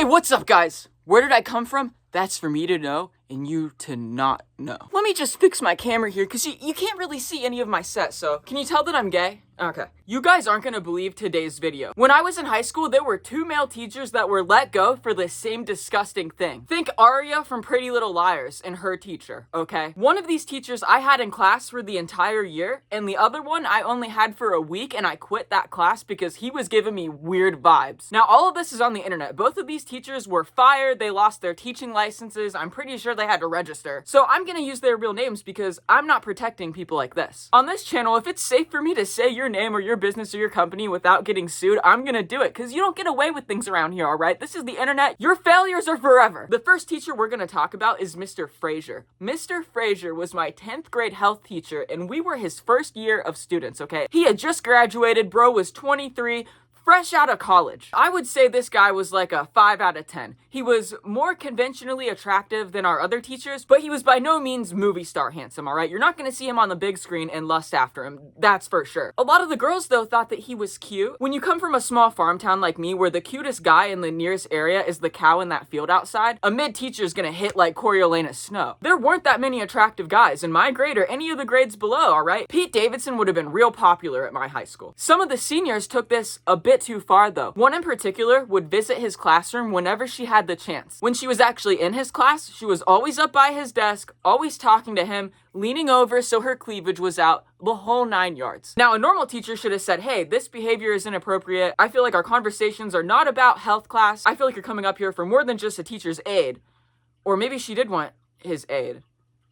Hey, what's up, guys? Where did I come from? That's for me to know and you to not know. Let me just fix my camera here because you can't really see any of my set, so can you tell that I'm gay? Okay. You guys aren't gonna believe today's video. When I was in high school, there were 2 male teachers that were let go for the same disgusting thing. Think Aria from Pretty Little Liars and her teacher, okay? One of these teachers I had in class for the entire year, and the other one I only had for a week, and I quit that class because he was giving me weird vibes. Now, all of this is on the internet. Both of these teachers were fired, they lost their teaching licenses, I'm pretty sure they had to register. So I'm gonna use their real names because I'm not protecting people like this. On this channel, if it's safe for me to say your name or your business or your company without getting sued, I'm gonna do it because you don't get away with things around here, all right? This is the internet. Your failures are forever. The first teacher we're gonna talk about is Mr. Frazier. Mr. Frazier was my 10th grade health teacher and we were his first year of students, okay? He had just graduated, bro was 23, fresh out of college. I would say this guy was like a 5 out of 10. He was more conventionally attractive than our other teachers, but he was by no means movie star handsome, all right? You're not gonna see him on the big screen and lust after him, that's for sure. A lot of the girls, though, thought that he was cute. When you come from a small farm town like me, where the cutest guy in the nearest area is the cow in that field outside, a mid-teacher's gonna hit like Coriolanus Snow. There weren't that many attractive guys in my grade or any of the grades below, all right? Pete Davidson would have been real popular at my high school. Some of the seniors took this a bit too far, though. One in particular would visit his classroom whenever she had the chance. When she was actually in his class, she was always up by his desk, always talking to him, leaning over so her cleavage was out, the whole 9 yards. Now, a normal teacher should have said, hey, this behavior is inappropriate. I feel like our conversations are not about health class. I feel like you're coming up here for more than just a teacher's aid. Or maybe she did want his aid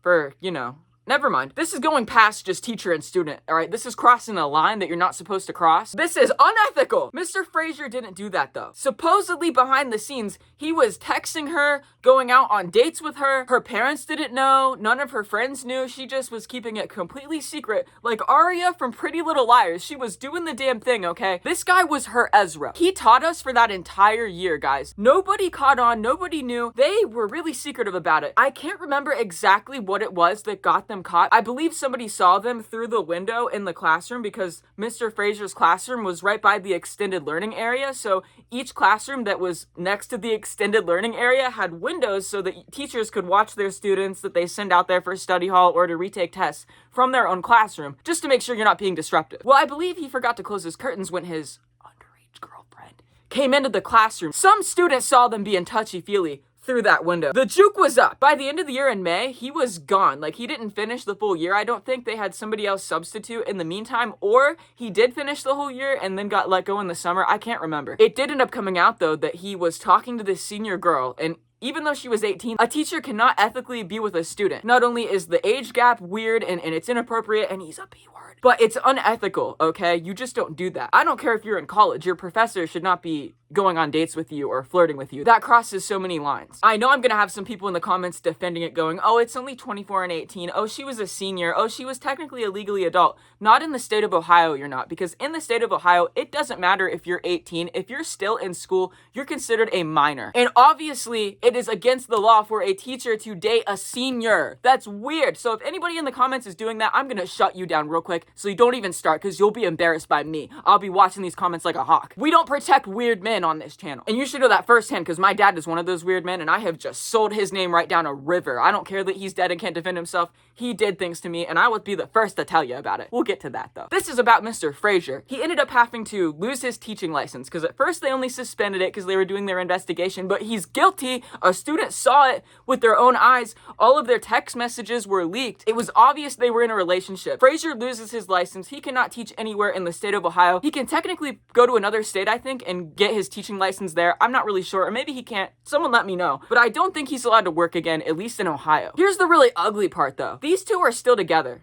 for, you know, never mind. This is going past just teacher and student, all right? This is crossing a line that you're not supposed to cross. This is unethical. Mr. Frazier didn't do that, though. Supposedly behind the scenes, he was texting her, going out on dates with her. Her parents didn't know. None of her friends knew. She just was keeping it completely secret. Like Aria from Pretty Little Liars. She was doing the damn thing, okay? This guy was her Ezra. He taught us for that entire year, guys. Nobody caught on. Nobody knew. They were really secretive about it. I can't remember exactly what it was that got them caught. I believe somebody saw them through the window in the classroom because Mr. Frazier's classroom was right by the extended learning area. So each classroom that was next to the extended learning area had windows so that teachers could watch their students that they send out there for study hall or to retake tests from their own classroom, just to make sure you're not being disruptive. Well, I believe he forgot to close his curtains when his underage girlfriend came into the classroom. Some students saw them being touchy-feely through that window. The juke was up. By the end of the year in May, he was gone. Like, he didn't finish the full year. I don't think they had somebody else substitute in the meantime, or he did finish the whole year and then got let go in the summer. I can't remember. It did end up coming out, though, that he was talking to this senior girl, and even though she was 18, a teacher cannot ethically be with a student. Not only is the age gap weird and it's inappropriate, and he's a B-word, but it's unethical, okay? You just don't do that. I don't care if you're in college. Your professor should not be going on dates with you or flirting with you. That crosses so many lines. I know I'm gonna have some people in the comments defending it going, oh, it's only 24 and 18. Oh, she was a senior. Oh, she was technically a legally adult. Not in the state of Ohio, you're not. Because in the state of Ohio, it doesn't matter if you're 18. If you're still in school, you're considered a minor. And obviously, it is against the law for a teacher to date a senior. That's weird. So if anybody in the comments is doing that, I'm gonna shut you down real quick so you don't even start because you'll be embarrassed by me. I'll be watching these comments like a hawk. We don't protect weird men on this channel. And you should know that firsthand because my dad is one of those weird men and I have just sold his name right down a river. I don't care that he's dead and can't defend himself. He did things to me and I would be the first to tell you about it. We'll get to that though. This is about Mr. Frazier. He ended up having to lose his teaching license because at first they only suspended it because they were doing their investigation, but he's guilty. A student saw it with their own eyes. All of their text messages were leaked. It was obvious they were in a relationship. Frazier loses his license. He cannot teach anywhere in the state of Ohio. He can technically go to another state, I think, and get his teaching license there. I'm not really sure, or maybe he can't. Someone let me know. But I don't think he's allowed to work again, at least in Ohio. Here's the really ugly part though. These two are still together.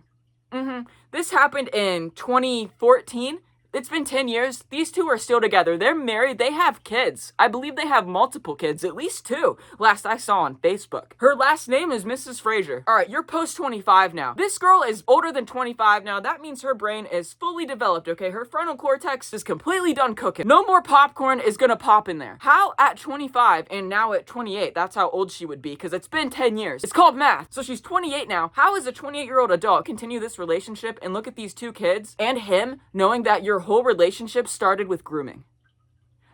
This happened in 2014. It's been 10 years. These two are still together. They're married. They have kids. I believe they have multiple kids, at least 2, last I saw on Facebook. Her last name is Mrs. Frazier. All right, you're post 25 now. This girl is older than 25 now. That means her brain is fully developed, okay? Her frontal cortex is completely done cooking. No more popcorn is gonna pop in there. How at 25 and now at 28, that's how old she would be, because it's been 10 years. It's called math. So she's 28 now. How is a 28-year-old adult continue this relationship and look at these 2 kids and him knowing that your whole relationship started with grooming?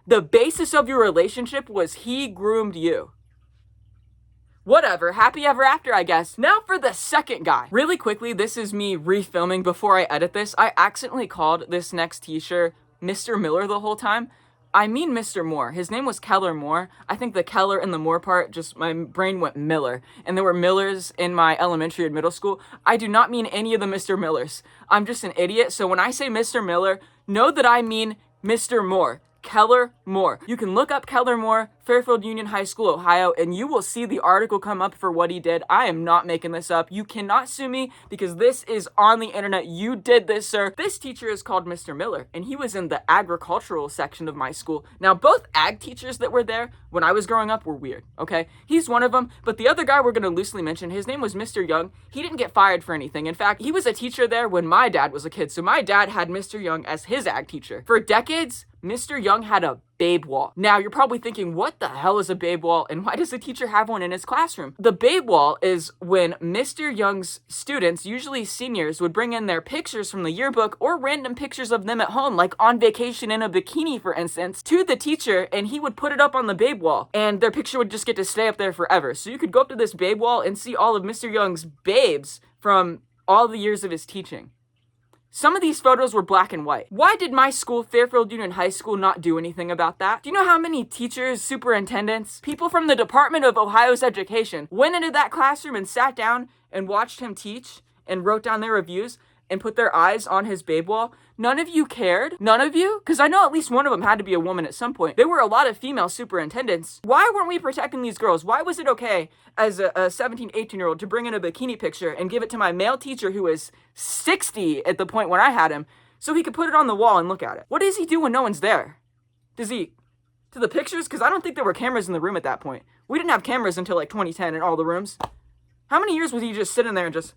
The basis of your relationship was he groomed you. Whatever, happy ever after, I guess. Now for the second guy. Really quickly, this is me refilming before I edit this. I accidentally called this next teacher Mr. Miller the whole time. I mean Mr. Moore. His name was Keller Moore. I think the Keller and the Moore part, just my brain went Miller. And there were Millers in my elementary and middle school. I do not mean any of the Mr. Millers. I'm just an idiot. So when I say Mr. Miller, know that I mean Mr. Moore. Keller Moore. You can look up Keller Moore, Fairfield Union High School, Ohio, and you will see the article come up for what he did. I am not making this up. You cannot sue me because this is on the internet. You did this, sir. This teacher is called Mr. Miller, and he was in the agricultural section of my school. Now, both ag teachers that were there when I was growing up were weird, okay? He's one of them, but the other guy we're going to loosely mention, his name was Mr. Young. He didn't get fired for anything. In fact, he was a teacher there when my dad was a kid, so my dad had Mr. Young as his ag teacher. For decades, Mr. Young had a babe wall. Now, you're probably thinking, what the hell is a babe wall, and why does the teacher have one in his classroom? The babe wall is when Mr. Young's students, usually seniors, would bring in their pictures from the yearbook or random pictures of them at home, like on vacation in a bikini, for instance, to the teacher, and he would put it up on the babe wall, and their picture would just get to stay up there forever. So you could go up to this babe wall and see all of Mr. Young's babes from all the years of his teaching. Some of these photos were black and white. Why did my school, Fairfield Union High School, not do anything about that? Do you know how many teachers, superintendents, people from the Department of Ohio's Education went into that classroom and sat down and watched him teach and wrote down their reviews and put their eyes on his babe wall? None of you cared? None of you? Because I know at least one of them had to be a woman at some point. There were a lot of female superintendents. Why weren't we protecting these girls? Why was it okay as a 17, 18-year-old to bring in a bikini picture and give it to my male teacher who was 60 at the point when I had him so he could put it on the wall and look at it? What does he do when no one's there? Does he to the pictures? Because I don't think there were cameras in the room at that point. We didn't have cameras until like 2010 in all the rooms. How many years was he just sitting there and just...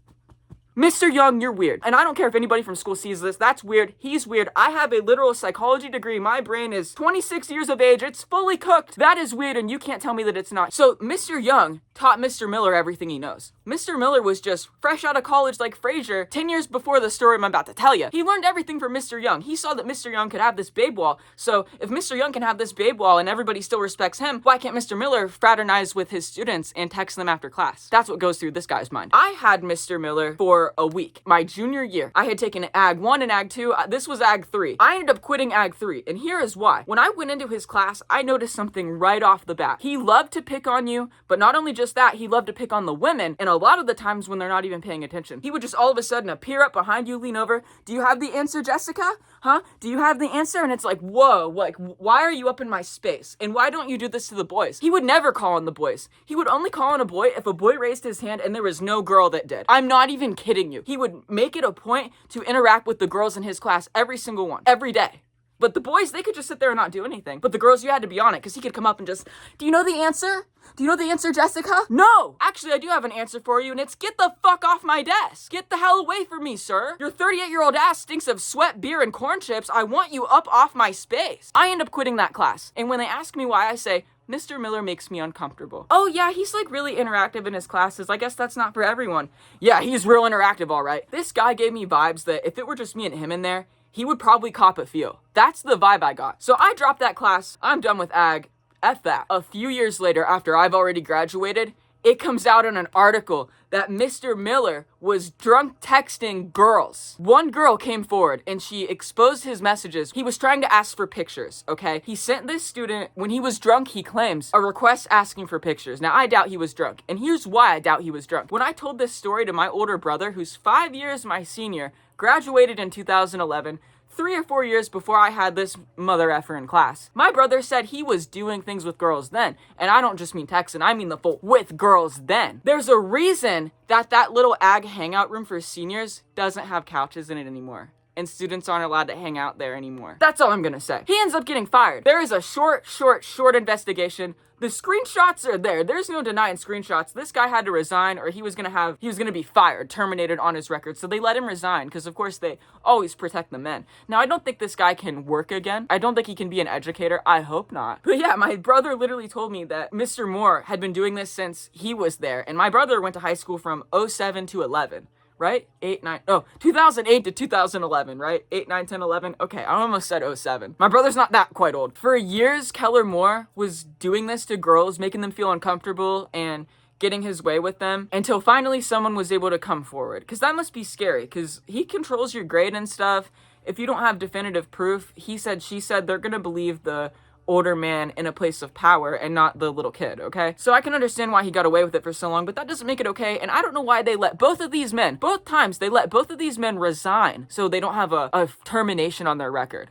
Mr. Young, you're weird. And I don't care if anybody from school sees this. That's weird. He's weird. I have a literal psychology degree. My brain is 26 years of age. It's fully cooked. That is weird, and you can't tell me that it's not. So Mr. Young taught Mr. Miller everything he knows. Mr. Miller was just fresh out of college like Frasier 10 years before the story I'm about to tell you. He learned everything from Mr. Young. He saw that Mr. Young could have this babe wall. So if Mr. Young can have this babe wall and everybody still respects him, why can't Mr. Miller fraternize with his students and text them after class? That's what goes through this guy's mind. I had Mr. Miller for a week. My junior year, I had taken Ag 1 and Ag 2. This was Ag 3. I ended up quitting Ag 3, and here is why. When I went into his class, I noticed something right off the bat. He loved to pick on you, but not only just that, he loved to pick on the women, and a lot of the times when they're not even paying attention. He would just all of a sudden appear up behind you, lean over. Do you have the answer, Jessica? Huh? Do you have the answer? And it's like, whoa, like, why are you up in my space? And why don't you do this to the boys? He would never call on the boys. He would only call on a boy if a boy raised his hand and there was no girl that did. I'm not even kidding you. He would make it a point to interact with the girls in his class, every single one, every day. But the boys, they could just sit there and not do anything. But the girls, you had to be on it, because he could come up and just, do you know the answer? Do you know the answer, Jessica? No! Actually, I do have an answer for you, and it's get the fuck off my desk. Get the hell away from me, sir. Your 38-year-old ass stinks of sweat, beer, and corn chips. I want you up off my space. I end up quitting that class. And when they ask me why, I say, Mr. Miller makes me uncomfortable. Oh yeah, he's like really interactive in his classes. I guess that's not for everyone. Yeah, he's real interactive, all right. This guy gave me vibes that if it were just me and him in there, he would probably cop a feel. That's the vibe I got. So I dropped that class. I'm done with ag. F that. A few years later, after I've already graduated, it comes out in an article that Mr. Miller was drunk texting girls. One girl came forward and she exposed his messages. He was trying to ask for pictures, okay? He sent this student, when he was drunk, he claims, a request asking for pictures. Now, I doubt he was drunk, and here's why I doubt he was drunk. When I told this story to my older brother, who's 5 years my senior, graduated in 2011, 3 or 4 years before I had this mother effer in class. My brother said he was doing things with girls then. And I don't just mean texting, I mean the full with girls then. There's a reason that that little ag hangout room for seniors doesn't have couches in it anymore. And students aren't allowed to hang out there anymore. That's all I'm gonna say. He ends up getting fired. There is a short investigation. The screenshots are there. There's no denying screenshots. This guy had to resign, or he was gonna be fired, terminated on his record. So they let him resign, because of course they always protect the men. Now, I don't think this guy can work again. I don't think he can be an educator. I hope not. But yeah, my brother literally told me that Mr. Moore had been doing this since he was there. And my brother went to high school from 07 to 11. right? 2008 to 2011, right? 8, 9, 10, 11. Okay, I almost said '07. My brother's not that quite old. For years, Keller Moore was doing this to girls, making them feel uncomfortable and getting his way with them until finally someone was able to come forward. Because that must be scary, because he controls your grade and stuff. If you don't have definitive proof, he said, she said, they're gonna believe the older man in a place of power and not the little kid, okay? So I can understand why he got away with it for so long, but that doesn't make it okay. And I don't know why they let both of these men, both times, they let both of these men resign so they don't have a termination on their record.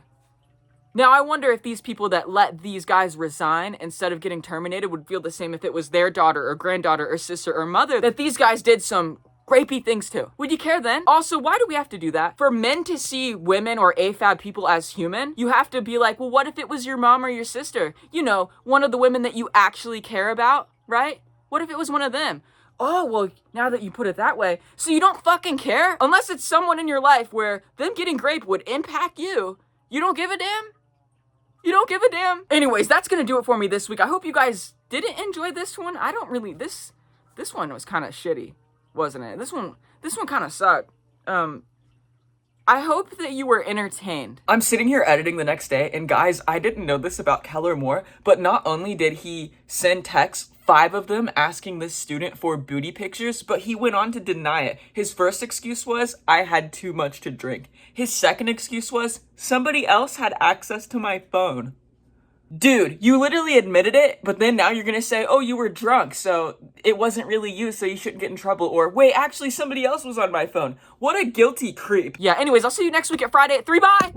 Now, I wonder if these people that let these guys resign instead of getting terminated would feel the same if it was their daughter or granddaughter or sister or mother that these guys did some rapey things too. Would you care then? Also, why do we have to do that? For men to see women or AFAB people as human, you have to be like, well, what if it was your mom or your sister? You know, one of the women that you actually care about, right? What if it was one of them? Oh, well, now that you put it that way, so you don't fucking care? Unless it's someone in your life where them getting raped would impact you. You don't give a damn? You don't give a damn? Anyways, that's gonna do it for me this week. I hope you guys didn't enjoy this one. I don't really, this one was kind of shitty, wasn't it? This one kind of sucked. I hope that you were entertained. I'm sitting here editing the next day, and guys, I didn't know this about Keller Moore, but not only did he send texts, 5 of them, asking this student for booty pictures, but he went on to deny it. His first excuse was, I had too much to drink. His second excuse was, somebody else had access to my phone. Dude, you literally admitted it, but then now you're gonna say, oh, you were drunk, so it wasn't really you, so you shouldn't get in trouble. Or, wait, actually, somebody else was on my phone. What a guilty creep. Yeah, anyways, I'll see you next week at Friday at 3. Bye!